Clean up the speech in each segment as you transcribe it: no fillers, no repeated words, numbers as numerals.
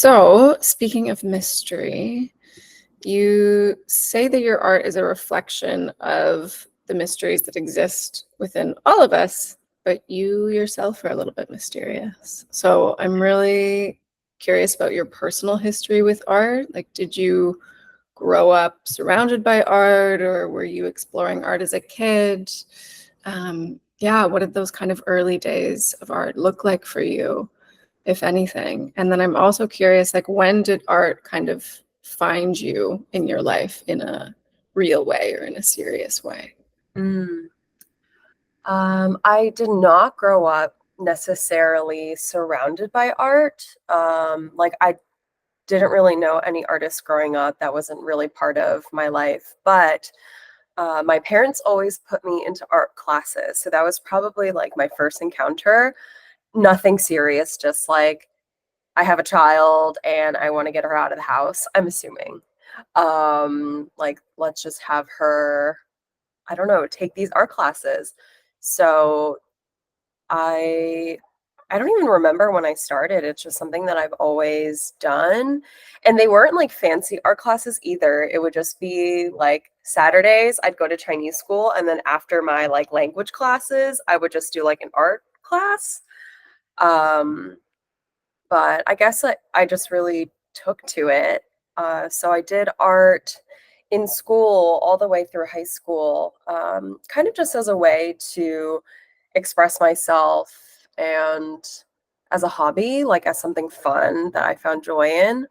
So, speaking of mystery, you say that your art is a reflection of the mysteries that exist within all of us, but you yourself are a little bit mysterious. So, I'm really curious about your personal history with art. Like, did you grow up surrounded by art, or were you exploring art as a kid? Yeah, what did those kind of early days of art look like for you, if anything? And then I'm also curious, like, when did art kind of find you in your life in a real way or in a serious way? Mm. I did not grow up necessarily surrounded by art. I didn't really know any artists growing up. That wasn't really part of my life. But my parents always put me into art classes. So that was probably like my first encounter. Nothing serious, just like I have a child and I want to get her out of the house, I'm assuming. Let's just have her, I don't know, take these art classes. So I I don't even remember when I started. It's just something that I've always done. And they weren't like fancy art classes either. It would just be like Saturdays, I'd go to Chinese school, and then after my like language classes, I would just do like an art class. Um, but I guess I just really took to it. So I did art in school all the way through high school, kind of just as a way to express myself and as a hobby, like as something fun that I found joy in,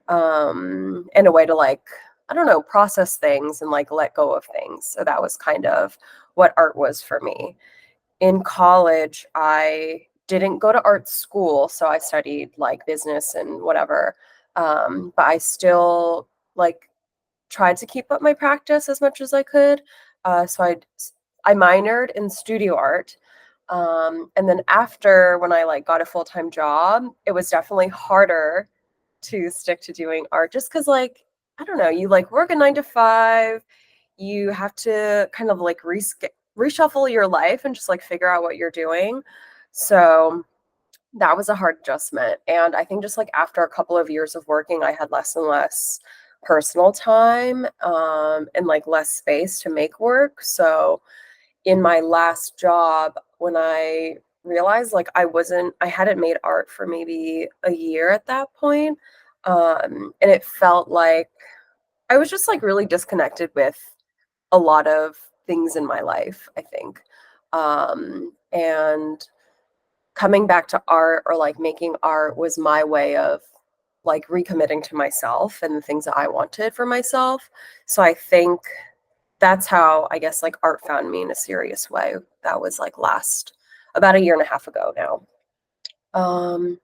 and a way to like, I don't know, process things and like let go of things. So that was kind of what art was for me. In college, I didn't go to art school, so I studied like business and whatever. But I still like tried to keep up my practice as much as I could. So I minored in studio art. And then after when I like got a full-time job, it was definitely harder to stick to doing art just because like I don't know, you like work a 9 to 5, you have to kind of like reshuffle your life and just like figure out what you're doing. So that was a hard adjustment. And I think just like after a couple of years of working, I had less and less personal time and like less space to make work. So in my last job, when I realized like I hadn't made art for maybe a year at that point. And it felt like I was just like really disconnected with a lot of things in my life, I think. And coming back to art or like making art was my way of like recommitting to myself and the things that I wanted for myself. So I think that's how I guess like art found me in a serious way. That was like last about a year and a half ago now. Um,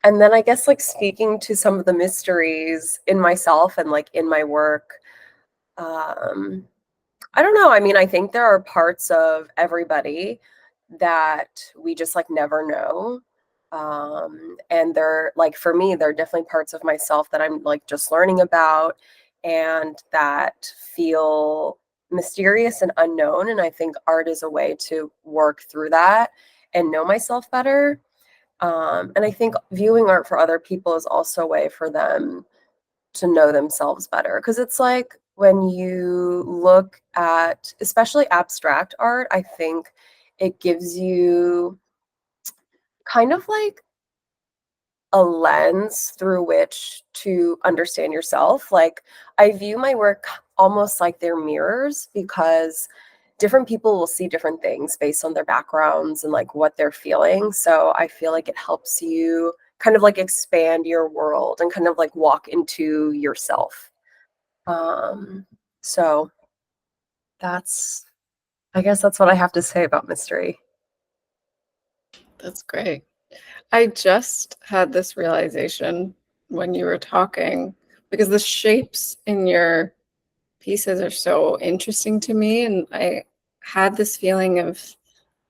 and then I guess like speaking to some of the mysteries in myself and like in my work, um, I don't know. I mean, I think there are parts of everybody that we just like never know. And they're like, for me, there are definitely parts of myself that I'm like just learning about and that feel mysterious and unknown. And I think art is a way to work through that and know myself better. And I think viewing art for other people is also a way for them to know themselves better. Because it's like when you look at, especially abstract art, I think it gives you kind of like a lens through which to understand yourself. Like, I view my work almost like they're mirrors because different people will see different things based on their backgrounds and like what they're feeling. So I feel like it helps you kind of like expand your world and kind of like walk into yourself. Um, so that's, I guess that's what I have to say about mystery. That's great. I just had this realization when you were talking, because the shapes in your pieces are so interesting to me. And I had this feeling of,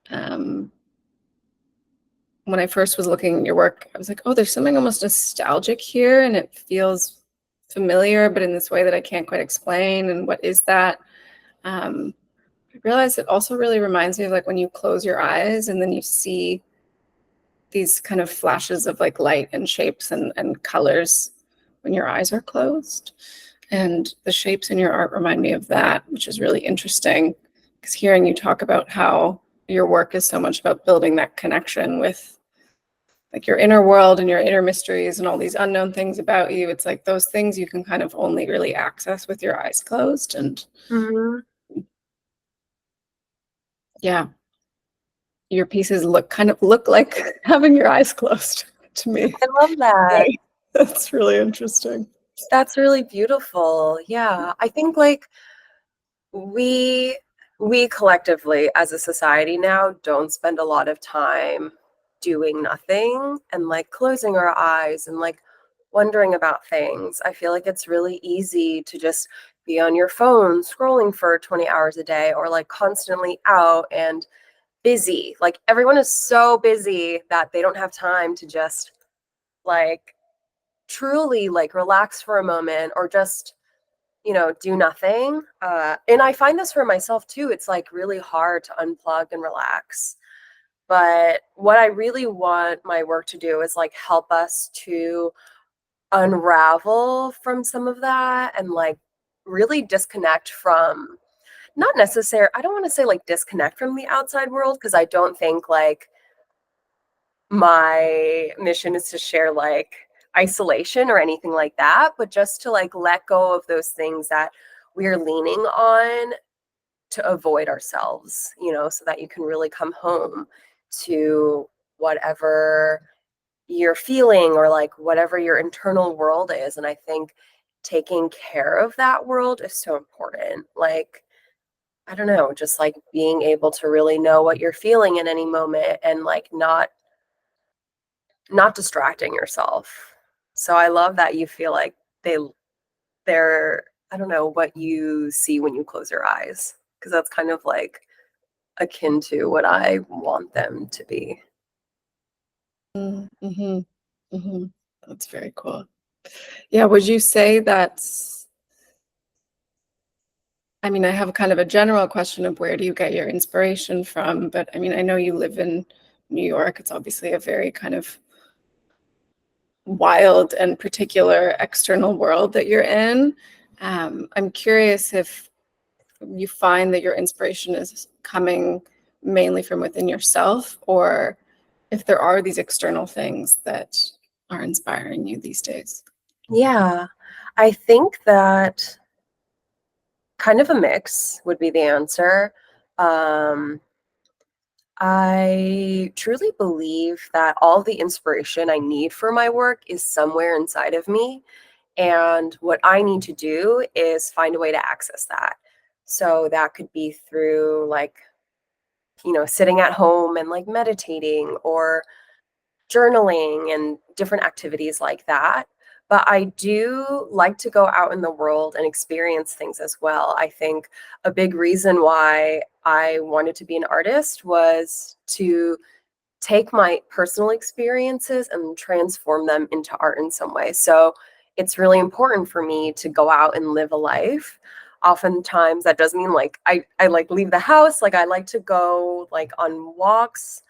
um, when I first was looking at your work, I was like, oh, there's something almost nostalgic here, and it feels familiar, but in this way that I can't quite explain. And what is that? I realized it also really reminds me of like when you close your eyes and then you see these kind of flashes of like light and shapes and colors when your eyes are closed. And the shapes in your art remind me of that, which is really interesting, because hearing you talk about how your work is so much about building that connection with like your inner world and your inner mysteries and all these unknown things about you. It's like those things you can kind of only really access with your eyes closed. And Mhm. yeah, your pieces look like having your eyes closed to me. I love that. Right. That's really interesting. That's really beautiful. Yeah. I think like we we collectively as a society now don't spend a lot of time doing nothing and like closing our eyes and like wondering about things. I feel like it's really easy to just be on your phone scrolling for 20 hours a day or like constantly out and busy. Like everyone is so busy that they don't have time to just like truly like relax for a moment or just do nothing. And I find this for myself too. It's like really hard to unplug and relax. But what I really want my work to do is like help us to unravel from some of that and like really disconnect from, not necessary, I don't want to say like disconnect from the outside world, because I don't think like my mission is to share like isolation or anything like that, but just to like let go of those things that we're leaning on to avoid ourselves, so that you can really come home to whatever you're feeling or like whatever your internal world is. And I think taking care of that world is so important. Like, I don't know, just like being able to really know what you're feeling in any moment and like not distracting yourself. So I love that you feel like they're I don't know what you see when you close your eyes, because that's kind of like akin to what I want them to be. Mm-hmm. Mm-hmm. That's very cool. Yeah, would you say that's, I mean, I have kind of a general question of where do you get your inspiration from, but I mean, I know you live in New York. It's obviously a very kind of wild and particular external world that you're in. I'm curious if you find that your inspiration is coming mainly from within yourself, or if there are these external things that are inspiring you these days. Yeah, I think that kind of a mix would be the answer. Um, I truly believe that all the inspiration I need for my work is somewhere inside of me. And what I need to do is find a way to access that. So that could be through like, sitting at home and like meditating or journaling and different activities like that. But I do like to go out in the world and experience things as well. I think a big reason why I wanted to be an artist was to take my personal experiences and transform them into art in some way. So it's really important for me to go out and live a life. Oftentimes that does mean like I like leave the house, like I like to go like on walks,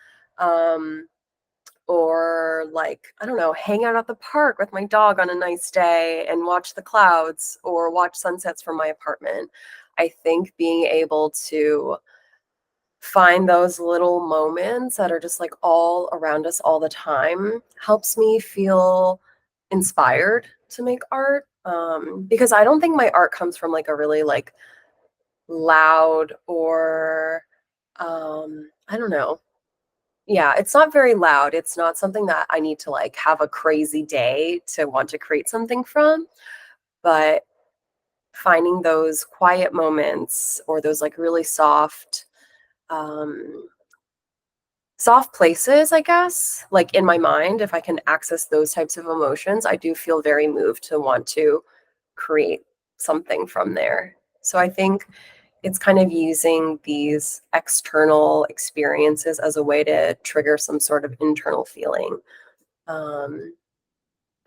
or like I don't know, hang out at the park with my dog on a nice day and watch the clouds or watch sunsets from my apartment. I think being able to find those little moments that are just like all around us all the time helps me feel inspired to make art, because I don't think my art comes from like a really like loud or I don't know. Yeah, it's not very loud. It's not something that I need to like have a crazy day to want to create something from, but finding those quiet moments or those like really um soft places, I guess, like in my mind, if I can access those types of emotions, I do feel very moved to want to create something from there. So I think it's kind of using these external experiences as a way to trigger some sort of internal feeling. Um,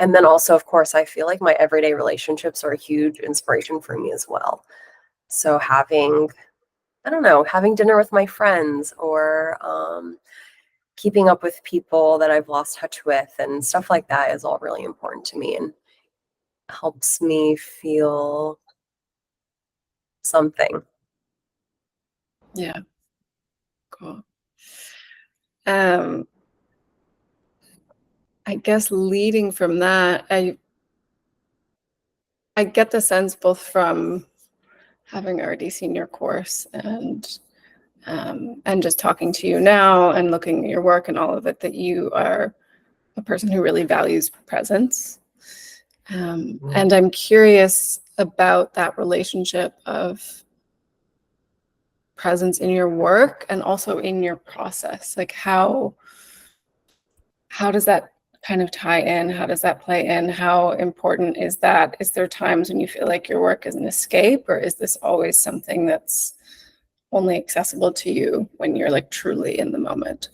and then also, of course, I feel like my everyday relationships are a huge inspiration for me as well. So having, I don't know, having dinner with my friends or keeping up with people that I've lost touch with and stuff like that is all really important to me and helps me feel something. Yeah, cool. Um, I guess leading from that, I get the sense both from having already seen your course and just talking to you now and looking at your work and all of it, that you are a person who really values presence. And I'm curious about that relationship of presence in your work and also in your process. Like how does that kind of tie in? How does that play in? How important is that? Is there times when you feel like your work is an escape, or is this always something that's only accessible to you when you're like truly in the moment?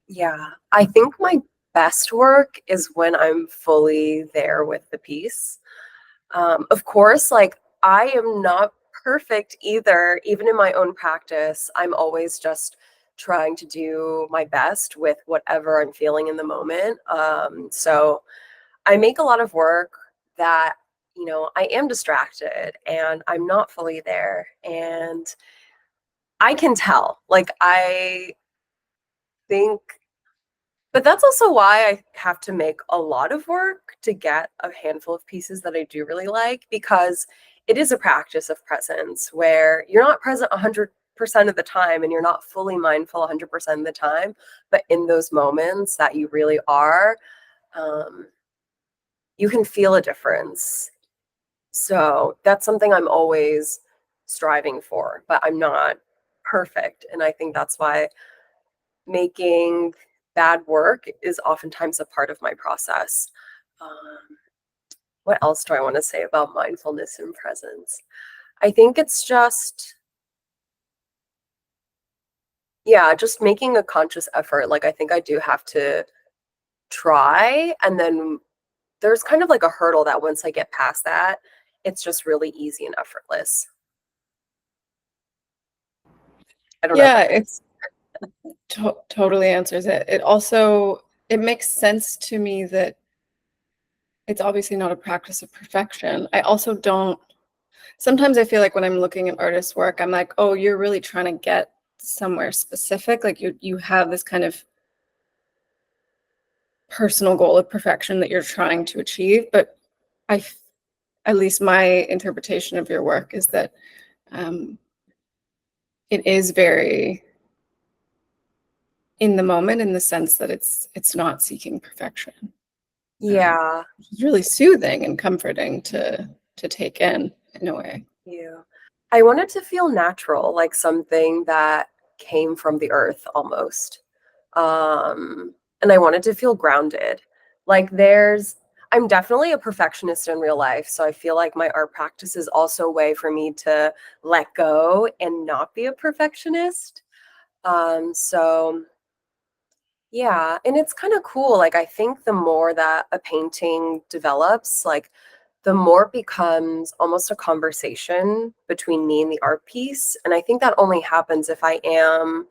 Yeah, I think my best work is when I'm fully there with the piece. Of course, like I am not perfect either. Even in my own practice, I'm always just trying to do my best with whatever I'm feeling in the moment. So I make a lot of work that, I am distracted and I'm not fully there. And I can tell, like, I think but that's also why I have to make a lot of work to get a handful of pieces that I do really like, because it is a practice of presence where you're not present 100% of the time and you're not fully mindful 100% of the time. But in those moments that you really are, um, you can feel a difference. So that's something I'm always striving for, but I'm not perfect. And I think that's why making bad work is oftentimes a part of my process. Um, what else do I want to say about mindfulness and presence? I think it's just, yeah, just making a conscious effort. Like, I think I do have to try. And then there's kind of like a hurdle that once I get past that, it's just really easy and effortless. I don't know. Yeah, it's totally answers it. It also, it makes sense to me that it's obviously not a practice of perfection. I also don't, sometimes I feel like when I'm looking at artists' work, I'm like, oh, you're really trying to get somewhere specific. Like you have this kind of personal goal of perfection that you're trying to achieve. But I, at least my interpretation of your work is that um, it is very in the moment, in the sense that it's not seeking perfection. Yeah. It's really soothing and comforting to take in a way. Yeah. I want it to feel natural, like something that came from the earth almost. And I want it to feel grounded. Like I'm definitely a perfectionist in real life. So I feel like my art practice is also a way for me to let go and not be a perfectionist. So yeah, and it's kind of cool. Like, I think the more that a painting develops, like, the more it becomes almost a conversation between me and the art piece. And I think that only happens if I am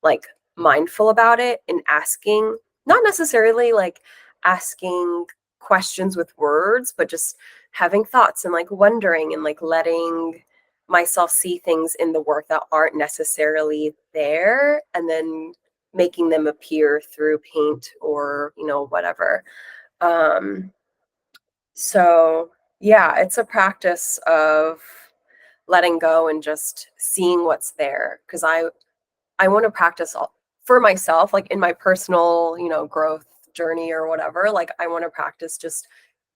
like mindful about it and asking, not necessarily like asking questions with words, but just having thoughts and like wondering and like letting myself see things in the work that aren't necessarily there, and then making them appear through paint or, whatever. Um, so yeah, it's a practice of letting go and just seeing what's there, because I want to practice for myself, like in my personal, growth journey or whatever. Like, I want to practice just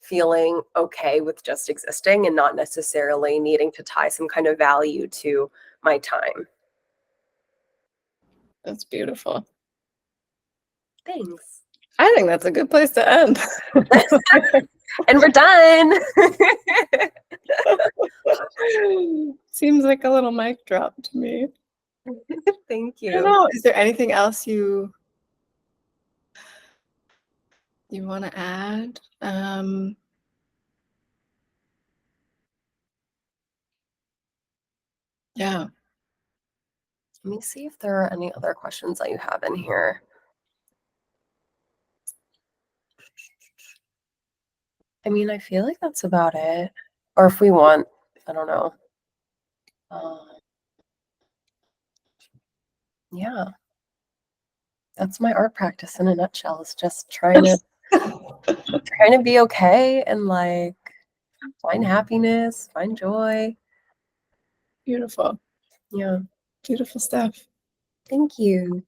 feeling okay with just existing and not necessarily needing to tie some kind of value to my time. That's beautiful. Thanks. I think that's a good place to end. And we're done. Seems like a little mic drop to me. Thank I don't you. know. Is there anything else you want to add? Yeah. Let me see if there are any other questions that you have in here. I mean, I feel like that's about it. Or if we want, I don't know. Yeah, that's my art practice in a nutshell. Is just trying to be okay and like find happiness, find joy. Beautiful. Yeah. Beautiful stuff. Thank you.